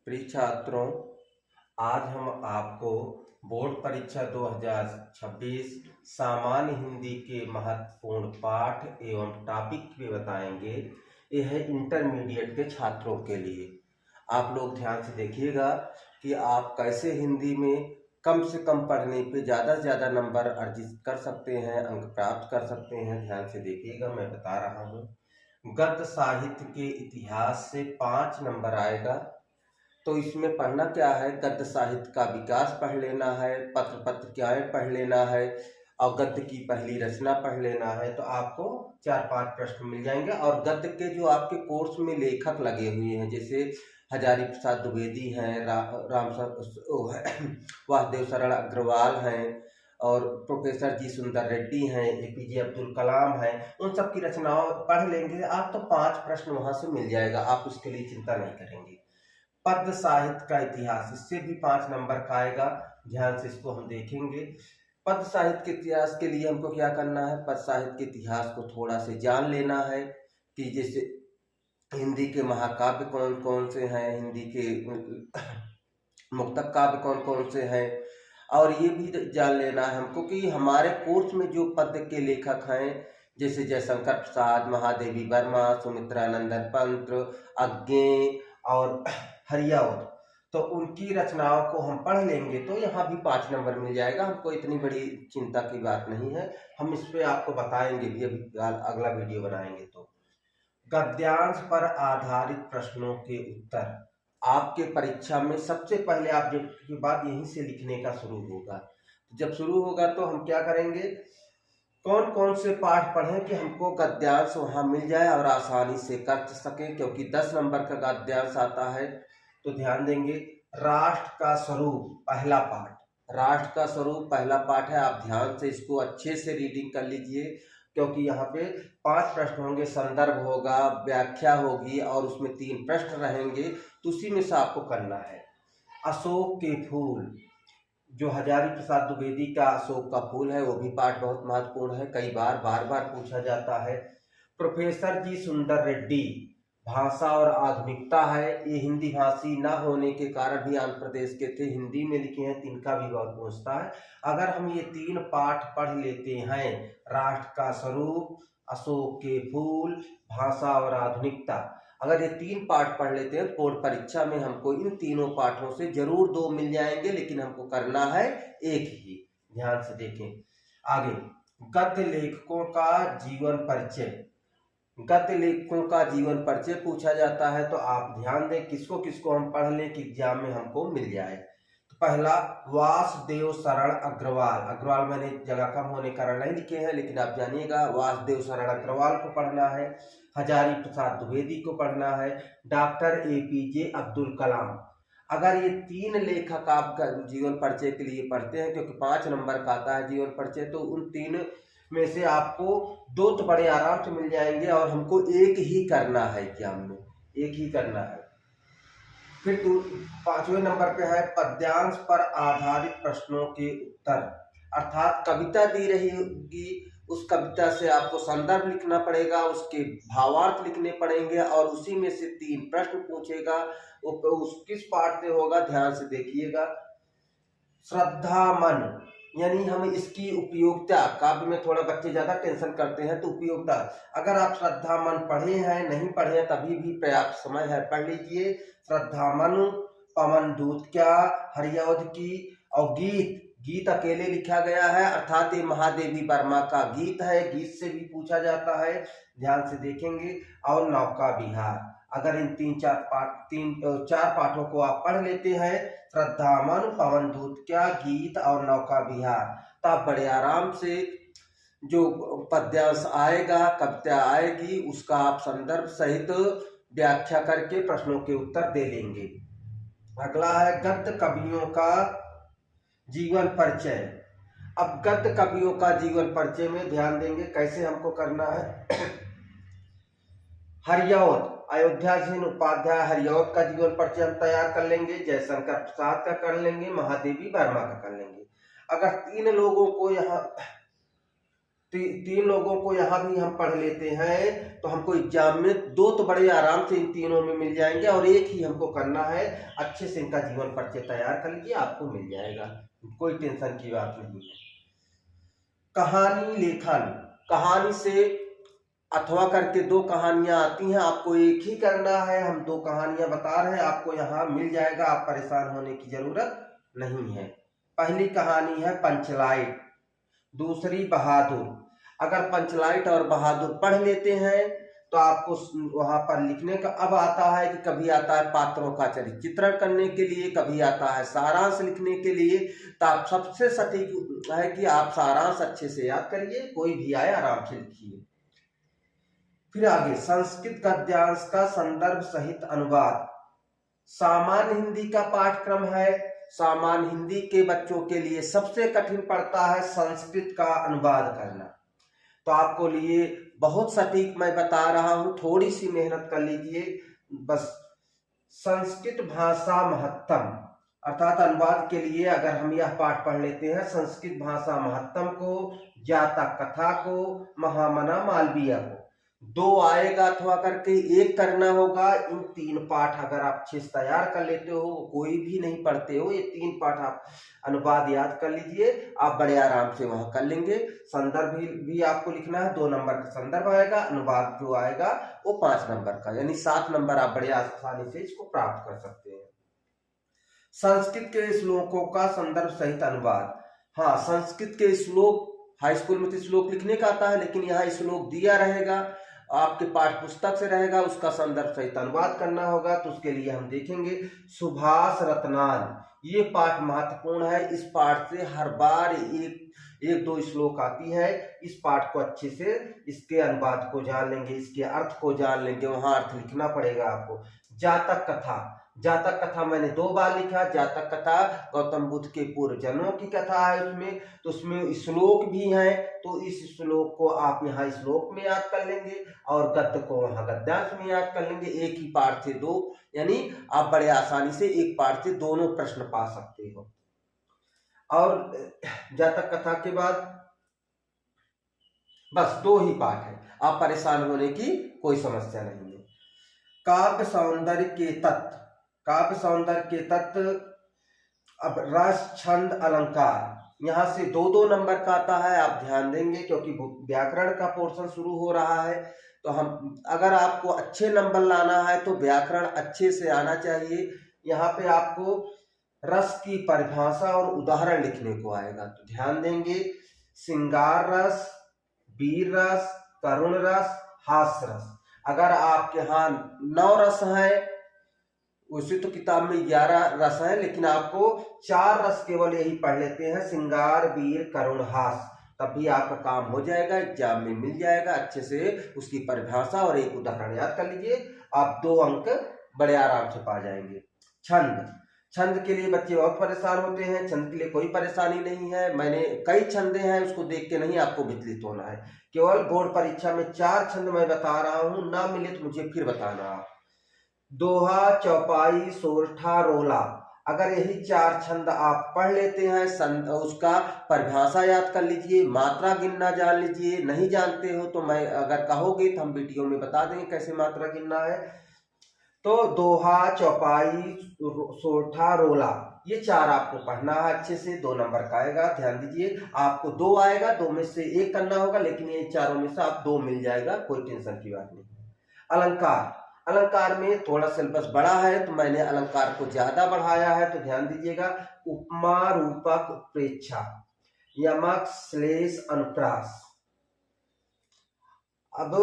प्रिय छात्रों, आज हम आपको बोर्ड परीक्षा 2026 सामान्य हिंदी के महत्वपूर्ण पाठ एवं टॉपिक भी बताएंगे। यह है इंटरमीडिएट के छात्रों के लिए। आप लोग ध्यान से देखिएगा कि आप कैसे हिंदी में कम से कम पढ़ने पे ज़्यादा से ज़्यादा नंबर अर्जित कर सकते हैं, अंक प्राप्त कर सकते हैं। ध्यान से देखिएगा, मैं बता रहा हूँ। गद्य साहित्य के इतिहास से 5 नंबर आएगा। तो इसमें पढ़ना क्या है, गद्य साहित्य का विकास पढ़ लेना है, पत्र पत्रिकाएं पढ़ लेना है और गद्य की पहली रचना पढ़ लेना है। तो आपको 4-5 प्रश्न मिल जाएंगे। और गद्य के जो आपके कोर्स में लेखक लगे हुए हैं, जैसे हजारी प्रसाद द्विवेदी हैं, वासुदेव शरण अग्रवाल हैं और प्रोफेसर जी सुंदर रेड्डी हैं, एपीजे अब्दुल कलाम हैं, उन सब की रचनाओं पढ़ लेंगे आप तो 5 प्रश्न वहां से मिल जाएगा। आप उसके लिए चिंता नहीं करेंगे। पद्य साहित्य का इतिहास, इससे भी 5 नंबर का आएगा। ध्यान से इसको हम देखेंगे। पद्य साहित्य के इतिहास के लिए हमको क्या करना है, पद्य साहित्य के इतिहास को थोड़ा से जान लेना है कि जैसे हिंदी के महाकाव्य कौन कौन से हैं, हिंदी के मुक्तक काव्य कौन कौन से हैं, और ये भी जान लेना है हमको कि हमारे कोर्स में जो पद्य के लेखक हैं, जैसे जयशंकर प्रसाद, महादेवी वर्मा, सुमित्रानंदन पंत, अज्ञे और हरियावत, तो उनकी रचनाओं को हम पढ़ लेंगे तो यहाँ भी 5 नंबर मिल जाएगा। हमको इतनी बड़ी चिंता की बात नहीं है, हम इस पे आपको बताएंगे भी, अभी अगला वीडियो बनाएंगे। तो गद्यांश पर आधारित प्रश्नों के उत्तर आपके परीक्षा में सबसे पहले ऑब्जेक्ट की बात यहीं से लिखने का शुरू होगा। जब शुरू होगा तो हम क्या करेंगे, कौन कौन से पाठ पढ़ें कि हमको गद्यांश वहां मिल जाए और आसानी से कर सकें, क्योंकि 10 नंबर का गद्यांश आता है। तो ध्यान देंगे, राष्ट्र का स्वरूप पहला पाठ, राष्ट्र का स्वरूप पहला पाठ है। आप ध्यान से इसको अच्छे से रीडिंग कर लीजिए, क्योंकि यहाँ पे 5 प्रश्न होंगे, संदर्भ होगा, व्याख्या होगी और उसमें 3 प्रश्न रहेंगे, तो उसी में से आपको करना है। अशोक के फूल, जो हजारी प्रसाद द्विवेदी का अशोक का फूल है, वो भी पाठ बहुत महत्वपूर्ण है, कई बार बार बार पूछा जाता है। प्रोफेसर जी सुंदर रेड्डी, भाषा और आधुनिकता है, ये हिंदी भाषी ना होने के कारण भी आंध्र प्रदेश के थे, हिंदी में लिखे हैं, तिनका भी बहुत पूछता है। अगर हम ये 3 पाठ पढ़ लेते हैं, राष्ट्र का स्वरूप, अशोक के फूल, भाषा और आधुनिकता, अगर ये 3 पाठ पढ़ लेते हैं, बोर्ड परीक्षा में हमको इन तीनों पाठों से जरूर 2 मिल जाएंगे, लेकिन हमको करना है एक ही। ध्यान से देखें आगे। गद्य लेखकों का जीवन परिचय, गद्य लेखकों का जीवन परिचय पूछा जाता है, तो आप ध्यान दें किसको किसको हम पढ़ लें कि एग्जाम में हमको मिल जाए। तो पहला, वासुदेव शरण अग्रवाल, अग्रवाल मैंने जगह कम होने कारण नहीं लिखे हैं, लेकिन आप जानिएगा वासुदेव शरण अग्रवाल को पढ़ना है। हजारी प्रसाद द्विवेदी को पढ़ना है। Doctor APJ Abdul Kalam. अगर ये 3 लेखक आपका जीवन परिचय के लिए पढ़ते हैं, क्योंकि 5 नंबर का आता है जीवन परिचय, तो उन 3 में से आपको 2 तो बड़े आराम से मिल जाएंगे और हमको एक ही करना है एग्जाम में, एक ही करना है। फिर 5वें नंबर पे है पद्यांश पर आधारित प्रश्नों के उत्तर, अर्थात कविता दी रही होगी, उस कविता से आपको संदर्भ लिखना पड़ेगा, उसके भावार्थ लिखने पड़ेंगे और उसी में से 3 प्रश्न पूछेगा। उस किस पाठ से होगा, ध्यान से देखिएगा। श्रद्धा मन, यानी हम इसकी उपयोगिता, काव्य में थोड़ा बच्चे ज्यादा टेंशन करते हैं, तो उपयोगिता, अगर आप श्रद्धा मन पढ़े हैं, नहीं पढ़े हैं, तभी भी पर्याप्त समय है, पढ़ लीजिए। श्रद्धा मन, पवन दूत क्या, हरियौध की, और गीत, गीत अकेले लिखा गया है, अर्थात ये महादेवी वर्मा का गीत है, गीत से भी पूछा जाता है, ध्यान से देखेंगे। और नौका विहार, अगर इन 4 पाठों को आप पढ़ लेते हैं, श्रद्धा मन, पवन दूत क्या, गीत और नौका विहार, तो आप बड़े आराम से जो पद्यांश आएगा, कविता आएगी, उसका आप संदर्भ सहित व्याख्या करके प्रश्नों के उत्तर दे लेंगे। अगला है गद्य कवियों का जीवन परिचय। अब गद्य कवियों का जीवन परिचय में ध्यान देंगे कैसे हमको करना है। हरियौध, अयोध्या जिन उपाध्याय हरियौध का जीवन परिचय हम तैयार कर लेंगे, जयशंकर प्रसाद का कर लेंगे, महादेवी वर्मा का कर लेंगे। अगर 3 लोगों को यहाँ तीन लोगों को यहाँ भी हम पढ़ लेते हैं तो हमको एग्जाम में दो तो बड़े आराम से इन तीनों में मिल जाएंगे, और एक ही हमको करना है। अच्छे से इनका जीवन परिचय तैयार कर लीजिए, आपको मिल जाएगा, कोई टेंशन की बात नहीं है। कहानी लेखन, कहानी से अथवा करके दो कहानियां आती हैं, आपको एक ही करना है। हम दो कहानियां बता रहे हैं, आपको यहाँ मिल जाएगा, आप परेशान होने की जरूरत नहीं है। पहली कहानी है पंचलाइट, दूसरी बहादुर। अगर पंचलाइट और बहादुर पढ़ लेते हैं तो आपको वहां पर लिखने का अब आता है कि कभी आता है पात्रों का चित्रण करने के लिए, कभी आता है सारांश लिखने के लिए। तो आप सबसे सटीक है कि आप सारांश अच्छे से याद करिए, कोई भी आए आराम से लिखिए। फिर आगे संस्कृत गद्यांश का संदर्भ सहित अनुवाद। सामान्य हिंदी का पाठ्यक्रम है। सामान्य हिंदी के बच्चों के लिए सबसे कठिन पड़ता है संस्कृत का अनुवाद करना। तो आपको लिए बहुत सटीक मैं बता रहा हूं, थोड़ी सी मेहनत कर लीजिए बस। संस्कृत भाषा महत्तम अर्थात अनुवाद के लिए अगर हम यह पाठ पढ़ लेते हैं, संस्कृत भाषा महत्तम को, जातक कथा को, महामना मालवीय को, दो आएगा अथवा करके एक करना होगा। इन तीन पाठ अगर आप अच्छे से तैयार कर लेते हो, कोई भी नहीं पढ़ते हो, ये तीन पाठ आप अनुवाद याद कर लीजिए, आप बड़े आराम से वहां कर लेंगे। संदर्भ भी आपको लिखना है, 2 नंबर का संदर्भ आएगा, अनुवाद जो आएगा वो 5 नंबर का, यानी 7 नंबर आप बड़े आसानी से इसको प्राप्त कर सकते हैं। संस्कृत के श्लोकों का संदर्भ सहित अनुवाद। हाँ, संस्कृत के श्लोक हाई स्कूल में तो श्लोक लिखने का आता है, लेकिन यहाँ श्लोक दिया रहेगा, आपके पाठ पुस्तक से रहेगा, उसका संदर्भ सहित अनुवाद करना होगा। तो उसके लिए हम देखेंगे सुभाष रत्नान, ये पाठ महत्वपूर्ण है। इस पाठ से हर बार एक दो श्लोक आती है। इस पाठ को अच्छे से इसके अनुवाद को जान लेंगे, इसके अर्थ को जान लेंगे, वहां अर्थ लिखना पड़ेगा आपको। जातक कथा, जातक कथा मैंने 2 बार लिखा। जातक कथा गौतम बुद्ध के पूर्व जन्मों की कथा है उसमें, तो उसमें श्लोक भी है, तो इस श्लोक को आप यहाँ श्लोक में याद कर लेंगे और गद्य को वहां गद्यांश में याद कर लेंगे। एक ही पाठ से 2, यानी आप बड़े आसानी से एक पाठ से दोनों प्रश्न पा सकते हो। और जातक कथा के बाद बस 2 ही पाठ है, आप परेशान होने की कोई समस्या नहीं है। काव्य सौंदर्य के तत्व, काव्य सौंदर्य के तत्व। अब रस छंद अलंकार, यहां से 2-2 नंबर का आता है, आप ध्यान देंगे क्योंकि व्याकरण का पोर्शन शुरू हो रहा है। तो हम अगर आपको अच्छे नंबर लाना है तो व्याकरण अच्छे से आना चाहिए। यहाँ पे आपको रस की परिभाषा और उदाहरण लिखने को आएगा, तो ध्यान देंगे। श्रृंगार रस, वीर रस, करुण रस, हास्य रस। अगर आपके यहाँ 9 रस है, उसी तो किताब में 11 रस है, लेकिन आपको 4 रस केवल यही पढ़ लेते हैं, श्रृंगार, वीर, करुण, हास्य, तब भी आपका काम हो जाएगा, एग्जाम में मिल जाएगा। अच्छे से उसकी परिभाषा और एक उदाहरण याद कर लीजिए, आप 2 अंक बड़े आराम से पा जाएंगे। छंद, छंद के लिए बच्चे बहुत परेशान होते हैं, छंद के लिए कोई परेशानी नहीं है। मैंने कई छंदे हैं, उसको देख के नहीं आपको विचलित होना है। केवल बोर्ड परीक्षा में 4 छंद मैं बता रहा हूं, ना मिले तो मुझे फिर बताना आप। दोहा, चौपाई, सोरठा, रोला, अगर यही 4 छंद आप पढ़ लेते हैं, उसका परिभाषा याद कर लीजिए, मात्रा गिनना जान लीजिए। नहीं जानते हो तो मैं अगर कहोगे तो हम वीडियो में बता देंगे कैसे मात्रा गिनना है। तो दोहा, चौपाई, सोरठा, रोला, ये 4 आपको पढ़ना है अच्छे से, 2 नंबर का आएगा। ध्यान दीजिए, आपको 2 आएगा, 2 में से 1 करना होगा, लेकिन ये 4 में से आप 2 मिल जाएगा, कोई टेंशन की बात नहीं। अलंकार, अलंकार में थोड़ा सिलेबस बड़ा है तो मैंने अलंकार को ज्यादा बढ़ाया है, तो ध्यान दीजिएगा। उपमा, रूपक, उत्प्रेक्षा, यमक, श्लेष, अनुप्रास। अब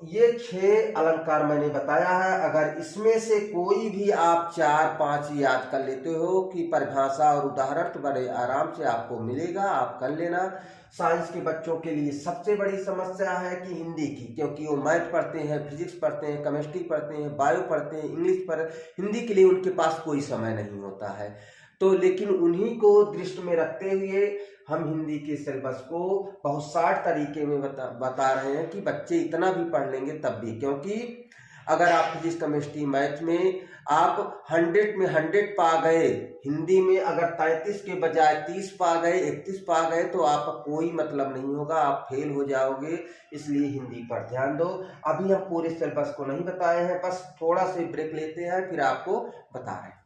ये 6 अलंकार मैंने बताया है। अगर इसमें से कोई भी आप 4-5 याद कर लेते हो कि परिभाषा और उदाहरण, तो बड़े आराम से आपको मिलेगा, आप कर लेना। साइंस के बच्चों के लिए सबसे बड़ी समस्या है कि हिंदी की, क्योंकि वो मैथ पढ़ते हैं, फिजिक्स पढ़ते हैं, केमिस्ट्री पढ़ते हैं, बायो पढ़ते हैं, इंग्लिश पर हिंदी के लिए उनके पास कोई समय नहीं होता है। तो लेकिन उन्हीं को दृष्टि में रखते हुए हम हिंदी के सिलेबस को बहुत शार्ट तरीके में बता रहे हैं कि बच्चे इतना भी पढ़ लेंगे तब भी, क्योंकि अगर आप फिजिक्स केमिस्ट्री मैथ में आप 100 में 100 पा गए, हिंदी में अगर 33 के बजाय 30 पा गए, 31 पा गए, तो आपका कोई मतलब नहीं होगा, आप फेल हो जाओगे। इसलिए हिंदी पर ध्यान दो। अभी हम पूरे सिलेबस को नहीं बताए हैं, बस थोड़ा सा ब्रेक लेते हैं फिर आपको बता रहे हैं।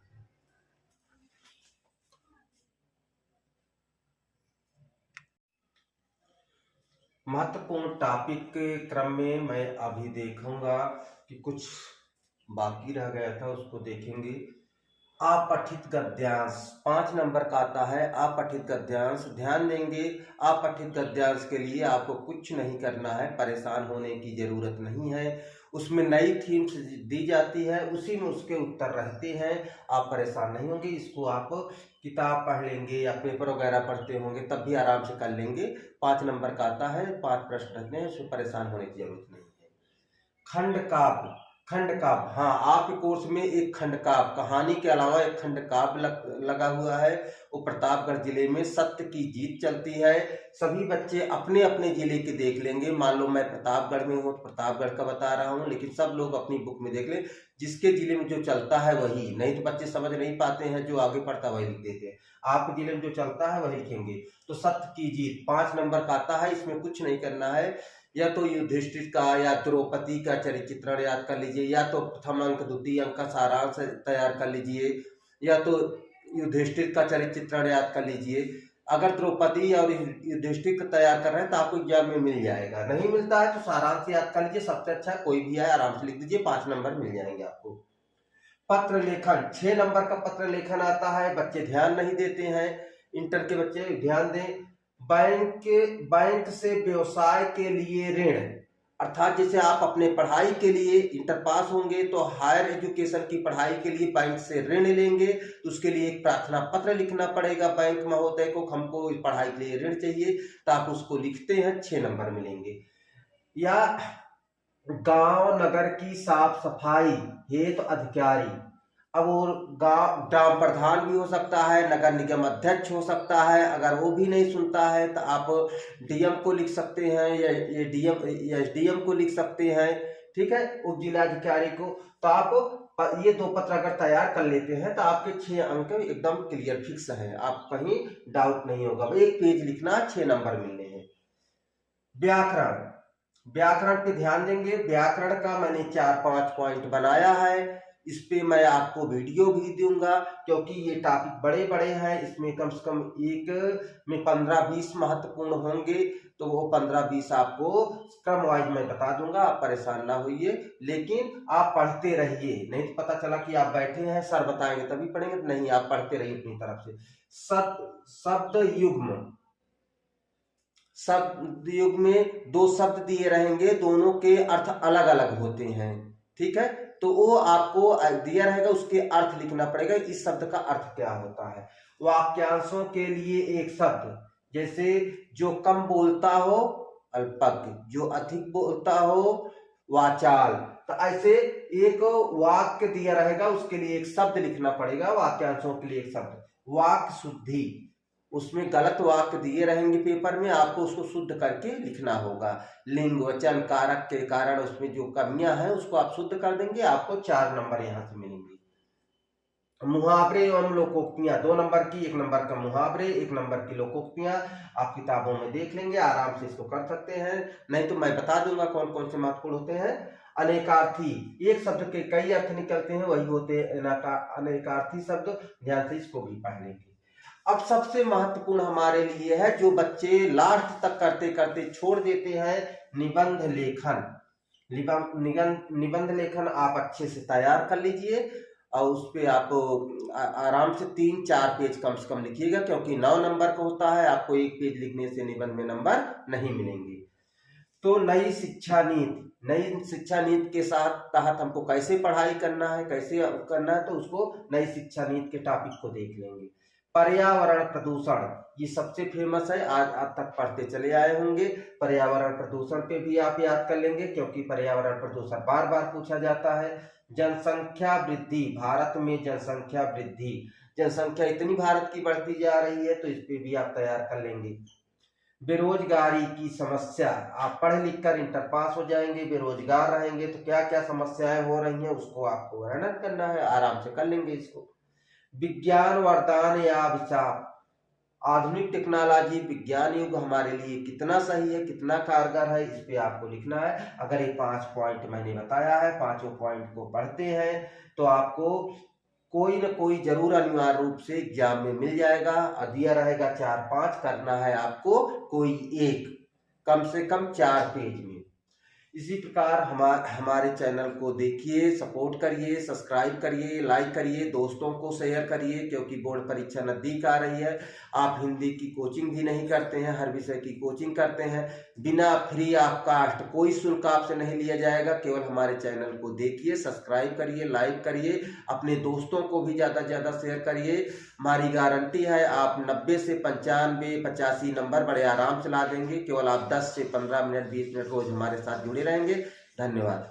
महत्वपूर्ण टॉपिक के क्रम में मैं अभी देखूंगा कि कुछ बाकी रह गया था, उसको देखेंगे। अपठित गद्यांश 5 नंबर का आता है। अपठित गद्यांश ध्यान देंगे। अपठित गद्यांश के लिए आपको कुछ नहीं करना है, परेशान होने की जरूरत नहीं है। उसमें नई थीम्स दी जाती है, उसी में उसके उत्तर रहते हैं। आप परेशान नहीं होंगे। इसको आप किताब पढ़ लेंगे या पेपर वगैरह पढ़ते होंगे तब भी आराम से कर लेंगे। 5 नंबर का आता है, 5 प्रश्न रहते हैं, उसमें परेशान होने की जरूरत नहीं है। खंड काव्य, खंड काव्य, हाँ आपके कोर्स में एक खंड काव्य, कहानी के अलावा एक खंड काव्य लगा हुआ है। वो प्रतापगढ़ जिले में सत्य की जीत चलती है। सभी बच्चे अपने अपने जिले के देख लेंगे। मान लो मैं प्रतापगढ़ में हूँ तो प्रतापगढ़ का बता रहा हूँ, लेकिन सब लोग अपनी बुक में देख लें, जिसके जिले में जो चलता है वही, नहीं तो बच्चे समझ नहीं पाते हैं, जो आगे पढ़ता वही लिख देते हैं। आपके जिले में जो चलता है वही लिखेंगे। तो सत्य की जीत 5 नंबर का आता है। इसमें कुछ नहीं करना है, या तो युधिष्ठिर का या द्रौपदी का चरित्र चित्रण याद कर लीजिए, या तो प्रथम अंक द्वितीय अंक का सारांश तैयार कर लीजिए, या तो युधिष्ठिर का चरित्र चित्रण याद कर लीजिए। अगर द्रौपदी और युधिष्ठिर का तैयार कर रहे हैं तो आपको एग्जाम में मिल जाएगा, नहीं मिलता है तो सारांश याद कर लीजिए। सबसे अच्छा कोई भी है आराम से लिख दीजिए, 5 नंबर मिल जाएंगे आपको। पत्र लेखन 6 नंबर का पत्र लेखन आता है। बच्चे ध्यान नहीं देते हैं, इंटर के बच्चे ध्यान दें। बैंक से व्यवसाय के लिए ऋण, अर्थात जैसे आप अपने पढ़ाई के लिए इंटर पास होंगे तो हायर एजुकेशन की पढ़ाई के लिए बैंक से ऋण लेंगे, तो उसके लिए एक प्रार्थना पत्र लिखना पड़ेगा बैंक महोदय को, हमको इस पढ़ाई के लिए ऋण चाहिए, तो आप उसको लिखते हैं, 6 नंबर मिलेंगे। या गांव नगर की साफ सफाई हेतु अधिकारी, अब वो गांव ग्राम प्रधान भी हो सकता है, नगर निगम अध्यक्ष हो सकता है। अगर वो भी नहीं सुनता है तो आप डीएम को लिख सकते हैं, या एसडीएम को लिख सकते हैं, ठीक है, उप जिलाधिकारी को। तो आप ये 2 पत्र अगर तैयार कर लेते हैं तो आपके 6 अंक एकदम क्लियर फिक्स है, आप कहीं डाउट नहीं होगा। एक पेज लिखना, 6 नंबर मिलने हैं। व्याकरण, व्याकरण पे ध्यान देंगे। व्याकरण का मैंने 4-5 पॉइंट बनाया है, इस पे मैं आपको वीडियो भी दूंगा, क्योंकि ये टॉपिक बड़े बड़े हैं। इसमें कम से कम एक में 15-20 महत्वपूर्ण होंगे, तो वो 15-20 आपको क्रम वाइज मैं बता दूंगा, आप परेशान ना होइए। लेकिन आप पढ़ते रहिए, नहीं तो पता चला कि आप बैठे हैं सर बताएंगे तभी पढ़ेंगे, नहीं, आप पढ़ते रहिए अपनी तरफ से। शब्द युग्म, शब्द युग में 2 शब्द दिए रहेंगे, दोनों के अर्थ अलग अलग होते हैं, ठीक है, तो वो आपको दिया रहेगा, उसके अर्थ लिखना पड़ेगा, इस शब्द का अर्थ क्या होता है। वाक्यांशों के लिए एक शब्द, जैसे जो कम बोलता हो अल्पज्ञ, जो अधिक बोलता हो वाचाल, तो ऐसे एक वाक्य दिया रहेगा, उसके लिए एक शब्द लिखना पड़ेगा। वाक्यांशों के लिए एक शब्द। वाक्य शुद्धि, उसमें गलत वाक्य दिए रहेंगे पेपर में, आपको उसको शुद्ध करके लिखना होगा। लिंग वचन कारक के कारण उसमें जो कमियां हैं उसको आप शुद्ध कर देंगे, आपको 4 नंबर यहां से मिलेंगे। मुहावरे एवं लोकोक्तियां 2 नंबर की, 1 नंबर का मुहावरे, 1 नंबर की लोकोक्तियां, आप किताबों में देख लेंगे, आराम से इसको कर सकते हैं, नहीं तो मैं बता दूंगा कौन कौन से महत्वपूर्ण होते हैं। अनेकार्थी, एक शब्द के कई अर्थ निकलते हैं, वही होते हैं अनेकार्थी शब्द, ध्यान से इसको भी पढ़ लेंगे। अब सबसे महत्वपूर्ण हमारे लिए है, जो बच्चे लास्ट तक करते करते छोड़ देते हैं, निबंध लेखन। निबंध लेखन आप अच्छे से तैयार कर लीजिए, और उस पे आप आराम से 3-4 पेज कम से कम लिखिएगा, क्योंकि 9 नंबर का होता है, आपको 1 पेज लिखने से निबंध में नंबर नहीं मिलेंगे। तो नई शिक्षा नीति, नई शिक्षा नीति के साथ तहत हमको कैसे पढ़ाई करना है, कैसे करना है, तो उसको नई शिक्षा नीति के टॉपिक को देख लेंगे। पर्यावरण प्रदूषण, ये सबसे फेमस है, आज तक पढ़ते चले आए होंगे। पर्यावरण प्रदूषण पे भी आप याद कर लेंगे, क्योंकि पर्यावरण प्रदूषण बार बार पूछा जाता है। जनसंख्या वृद्धि, भारत में जनसंख्या वृद्धि, जनसंख्या इतनी भारत की बढ़ती जा रही है, तो इस पे भी आप तैयार कर लेंगे। बेरोजगारी की समस्या, आप पढ़ लिख कर इंटर पास हो जाएंगे, बेरोजगार रहेंगे तो क्या क्या समस्याएं हो रही हैं उसको आपको वर्णन करना है, आराम से कर लेंगे इसको। विज्ञान वरदान या अभिशाप, आधुनिक टेक्नोलॉजी विज्ञान युग हमारे लिए कितना सही है, कितना कारगर है, इस पे आपको लिखना है। अगर ये 5 पॉइंट मैंने बताया है, पांचों पॉइंट को पढ़ते हैं तो आपको कोई न कोई जरूर अनिवार्य रूप से एग्जाम में मिल जाएगा। और दिया रहेगा 4-5, करना है आपको कोई एक, कम से कम 4 पेज में। इसी प्रकार हमारे चैनल को देखिए, सपोर्ट करिए, सब्सक्राइब करिए, लाइक करिए, दोस्तों को शेयर करिए, क्योंकि बोर्ड परीक्षा नजदीक आ रही है। आप हिंदी की कोचिंग भी नहीं करते हैं, हर विषय की कोचिंग करते हैं, बिना फ्री ऑफ कास्ट, कोई शुल्क आपसे नहीं लिया जाएगा। केवल हमारे चैनल को देखिए, सब्सक्राइब करिए, लाइक करिए, अपने दोस्तों को भी ज़्यादा से ज़्यादा शेयर करिए। हमारी गारंटी है आप 90 से 95, 85 नंबर बड़े आराम से ला देंगे। केवल आप 10 से 15 मिनट, 20 मिनट रोज हमारे साथ जुड़े रहेंगे। धन्यवाद।